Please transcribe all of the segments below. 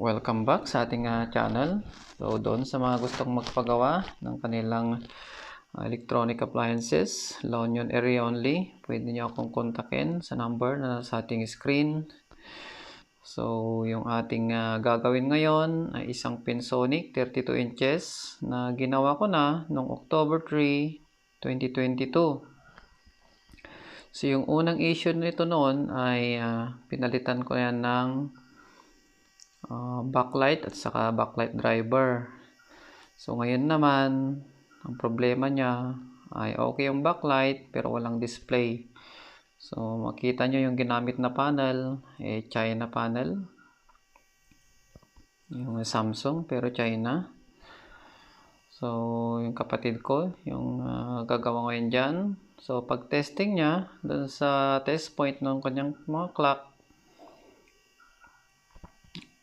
Welcome back sa ating channel. So doon sa mga gustong magpagawa ng kanilang electronic appliances, La Union area only, pwede niyo akong kontakin sa number na sa ating screen. So yung ating gagawin ngayon ay isang Pensonic 32 inches na ginawa ko na noong October 3, 2022. So yung unang issue nito noon ay pinalitan ko yan ng backlight at saka backlight driver. So ngayon naman, ang problema niya ay okay yung backlight pero walang display. So makita nyo yung ginamit na panel, China panel. Yung Samsung pero China. So yung kapatid ko, yung gagawa ngayon dyan. So pag testing niya, dun sa test point ng kanyang mga clock,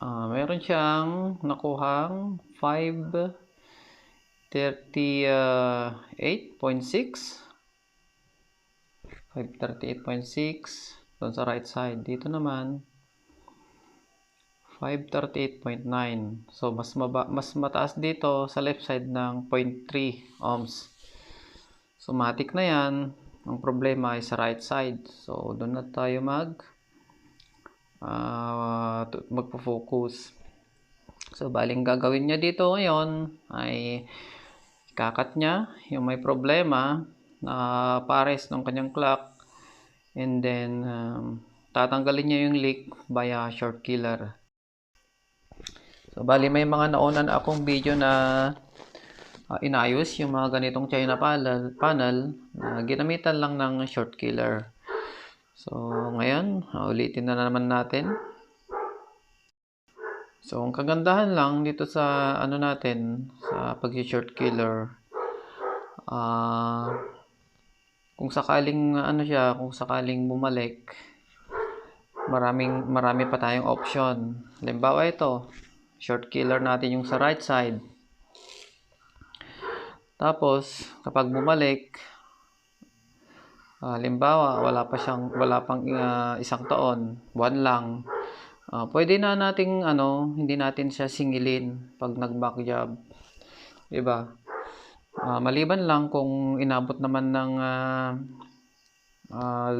meron siyang nakuhang 538.6 doon sa right side. Dito naman 538.9. So mas mataas dito sa left side ng 0.3 ohms. So matik na yan. Ang problema ay sa right side. So doon na tayo magpo-focus. So baling gagawin niya dito ngayon ay ikakat niya yung may problema na pares ng kanyang clock, and then tatanggalin niya yung leak via short killer. So bali may mga nauna na akong video na inayos yung mga ganitong China panel na ginamitan lang ng short killer. So ngayon ulitin na naman natin. So ang kagandahan lang dito sa natin sa pag-short killer, kung sakaling kung sakaling bumalik, marami pa tayong option. Halimbawa ito, short killer natin yung sa right side. Tapos kapag bumalik, halimbawa wala pang isang taon, buwan lang, pwede na nating hindi natin siya singilin pag nag-back job, diba? Maliban lang kung inabot naman ng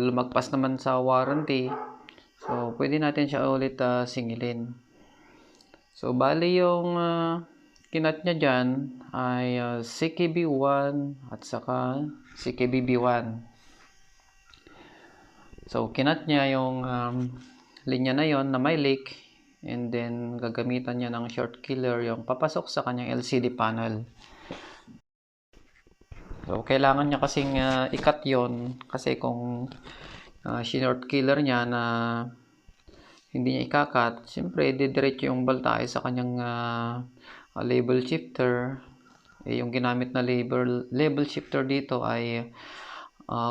lumagpas naman sa warranty, so pwede natin siya ulit singilin. So bali yung kinat niya dyan ay CKB1 at saka CKBB1. So kinat niya yung linya na yon na may leak, and then gagamitan niya ng short killer yung papasok sa kanyang LCD panel. So kailangan niya kasing ikat yon, kasi kung short killer niya na hindi niya ikakat, siyempre didiretso yung voltahe sa kanyang label shifter. Yung ginamit na label shifter dito ay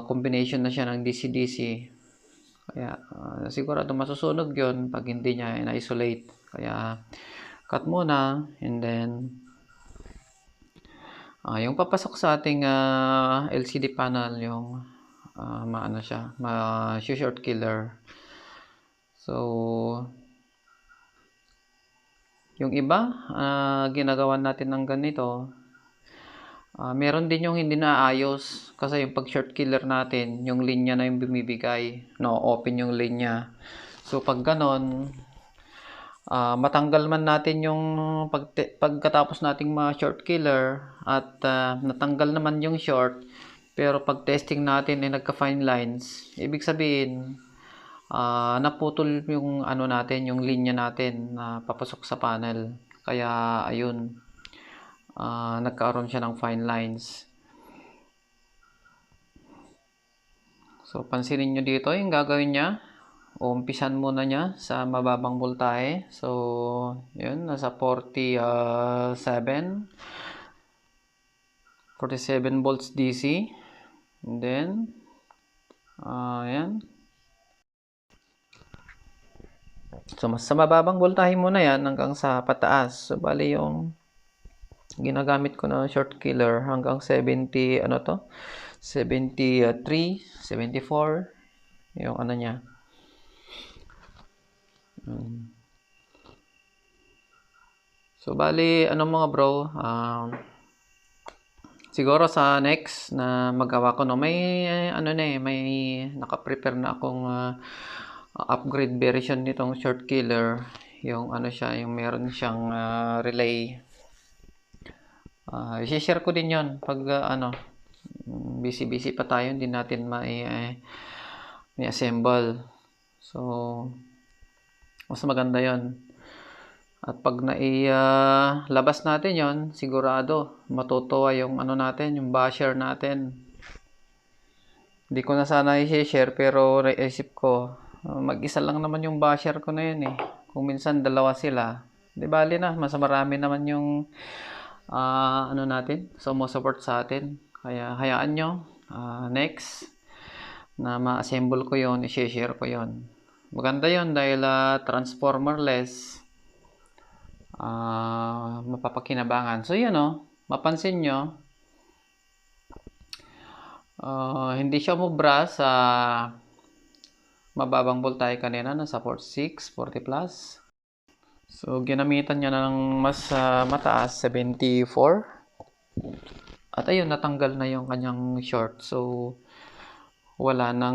combination na siya ng DC-DC. Kaya sigurado masusunog yon pag hindi niya in-isolate. Kaya cut muna, and then yung papasok sa ating LCD panel, yung short killer. So yung iba ginagawa natin ng ganito, meron din yung hindi naayos, kasi yung pag short killer natin, yung linya na yung bumibigay, open yung linya. So pag ganon, matanggal man natin yung pagkatapos nating short killer at natanggal naman yung short, pero pag testing natin ay nagka-fine lines, ibig sabihin naputol yung natin, yung linya natin na papasok sa panel. Kaya ayun, nagkaroon siya ng fine lines. So pansinin nyo dito yung gagawin niya. Umpisan muna niya sa mababang voltahe. So yun, nasa 47 volts DC, and then yan. So mas sa mababang voltahe muna yan hanggang sa pataas. So bali yung ginagamit ko na short killer hanggang 73, 74 yung niya. So, bali, ano mga bro, siguro sa next na magawa ko, no, may, may naka-prepare na akong upgrade version nitong short killer. Yung siya, yung meron siyang relay. I-share ko din yon pag, busy-busy pa tayo, hindi natin may assemble. So, mas maganda yon. At pag labas natin yon, sigurado matutuwa yung natin, yung basher natin. Hindi ko na sana i-share pero naisip ko, mag-isa lang naman yung basher ko na yun eh. Kung minsan dalawa sila, di bali na, mas marami naman yung natin, support sa atin. Kaya hayaan nyo, next na ma-assemble ko yon, i-share ko yon. Maganda yon dahil transformerless, mapapakinabangan. So yun mapansin nyo, hindi siya umubra sa mababang voltahe kanina, nasa 46, 40 plus. So ginamitan niya ng mas mataas, 74. At ayun, natanggal na yung kanyang short. So wala na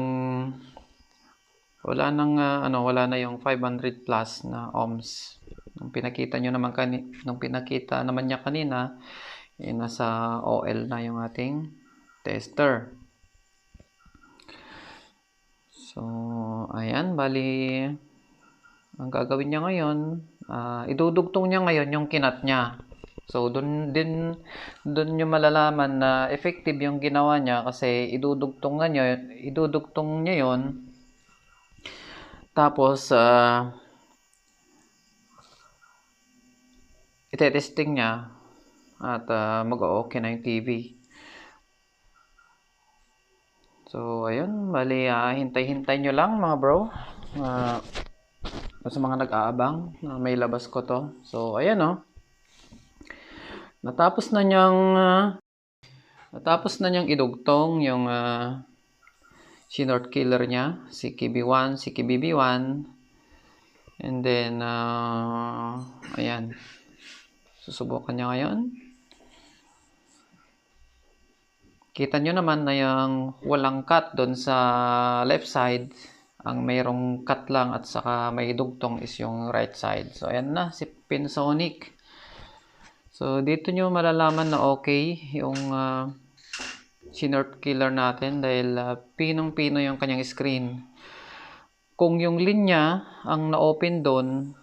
yung 500 plus na ohms. Nung pinakita naman niya kanina, nasa OL na yung ating tester. So, ayan, bali, ang gagawin niya ngayon, idudugtong niya ngayon yung kinat niya. So, dun niyo malalaman na effective yung ginawa niya kasi idudugtong niya yon. Tapos, ite-testing niya at mag-o-okay na yung TV. So, ayun, bali, hintay-hintay nyo lang mga bro. Sa mga nag-aabang, may labas ko to. So, ayan natapos na niyang idugtong yung short killer niya, si KB1, si KBB1. And then, ayan. Susubukan niya ngayon. Kita nyo naman na yung walang cut doon sa left side. Ang mayroong cut lang at saka may dugtong is yung right side. So, ayan na, si Pinsonic. So, dito nyo malalaman na okay yung short killer natin dahil pinong-pino yung kanyang screen. Kung yung linya ang na-open doon,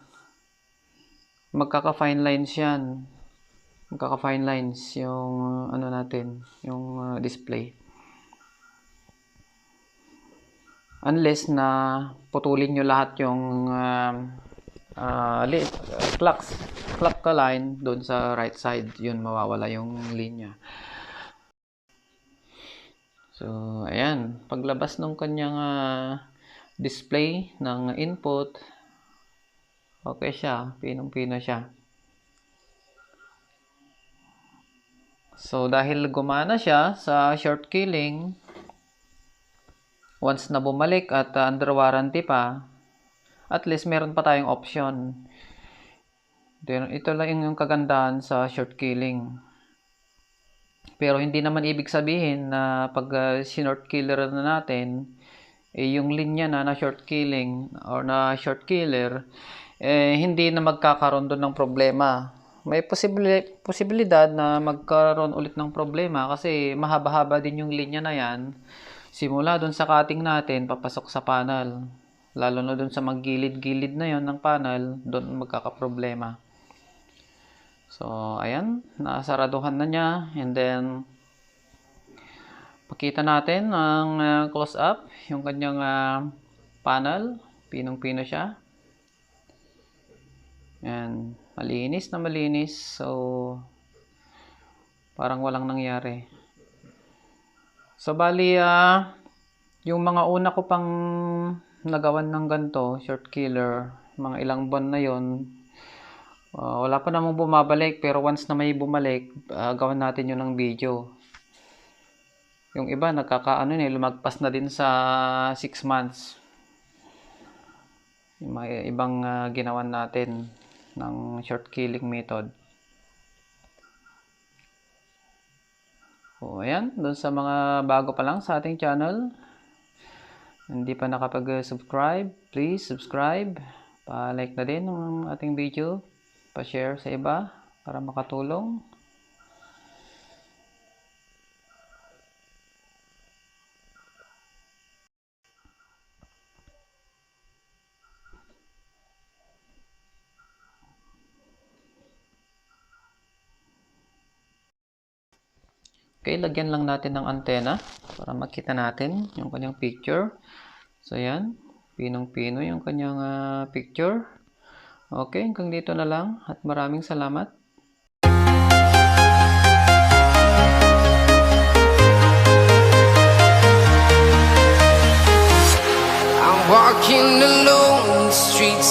magkaka-fine lines yan. Magkaka-fine lines yung natin, yung display. Unless na putulin nyo lahat yung clock line doon sa right side, yun mawawala yung linya. So, ayan, paglabas ng kanyang display ng input, okay siya, pinong-pino siya. So, dahil gumana siya sa short killing, once na bumalik at under warranty pa, at least meron pa tayong option. Then, ito lang yung kagandahan sa short killing. Pero hindi naman ibig sabihin na pag short killer na natin, yung linya na short killing or na short killer, hindi na magkakaroon doon ng problema. May posibilidad na magkaroon ulit ng problema kasi mahaba-haba din yung linya na yan. Simula doon sa cutting natin, papasok sa panel. Lalo na doon sa maggilid-gilid na yon ng panel, doon magkakaproblema. So, ayan, nasaraduhan na niya. And then, pakita natin ang close-up, yung kanyang panel. Pinong-pino siya. Ayan, malinis na malinis. So, parang walang nangyari. So, bali, yung mga una ko pang nagawan ng ganito, short killer, mga ilang buwan na yon, wala pa namang bumabalik, pero once na may bumalik, gawan natin yun ng video. Yung iba, lumagpas na din sa 6 months. Yung mga ibang ginawan natin. ng short killing method. So, ayan, doon sa mga bago pa lang sa ating channel, hindi pa nakapag-subscribe, please subscribe, pa-like na din ng ating video, pa-share sa iba para makatulong. Okay, lagyan lang natin ng antena para makita natin yung kanyang picture. So, yan. Pinong-pino yung kanyang picture. Okay, hanggang dito na lang at maraming salamat. I'm walking alone the streets